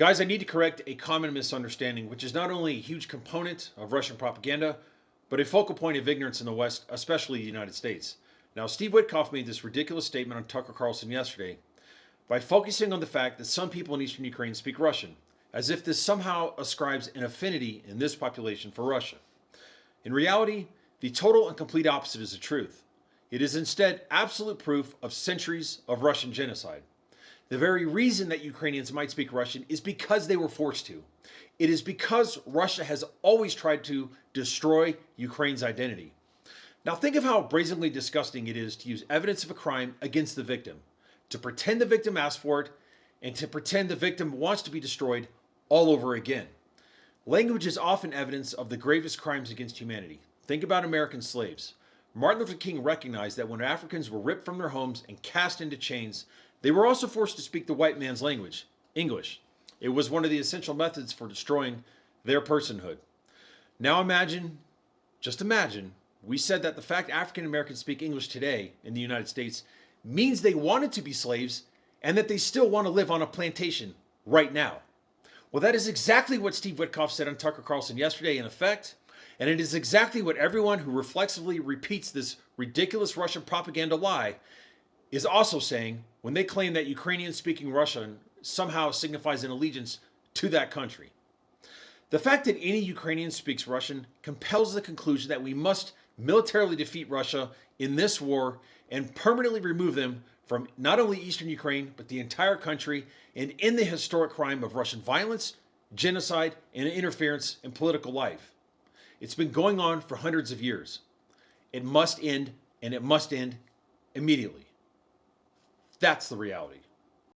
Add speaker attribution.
Speaker 1: Guys, I need to correct a common misunderstanding, which is not only a huge component of Russian propaganda, but a focal point of ignorance in the West, especially the United States. Now, Steve Witkoff made this ridiculous statement on Tucker Carlson yesterday by focusing on the fact that some people in eastern Ukraine speak Russian, as if this somehow ascribes an affinity in this population for Russia. In reality, the total and complete opposite is the truth. It is instead absolute proof of centuries of Russian genocide. The very reason that Ukrainians might speak Russian is because they were forced to. It is because Russia has always tried to destroy Ukraine's identity. Now think of how brazenly disgusting it is to use evidence of a crime against the victim, to pretend the victim asked for it, and to pretend the victim wants to be destroyed all over again. Language is often evidence of the gravest crimes against humanity. Think about American slaves. Martin Luther King recognized that when Africans were ripped from their homes and cast into chains, they were also forced to speak the white man's language, English. It was one of the essential methods for destroying their personhood. Now imagine, just imagine, we said that the fact African Americans speak English today in the United States means they wanted to be slaves and that they still want to live on a plantation right now. Well, that is exactly what Steve Witkoff said on Tucker Carlson yesterday, in effect, and it is exactly what everyone who reflexively repeats this ridiculous Russian propaganda lie is also saying when they claim that Ukrainians speaking Russian somehow signifies an allegiance to that country. The fact that any Ukrainian speaks Russian compels the conclusion that we must militarily defeat Russia in this war and permanently remove them from not only eastern Ukraine, but the entire country, and end the historic crime of Russian violence, genocide, and interference in political life. It's been going on for hundreds of years. It must end, and it must end immediately. That's the reality.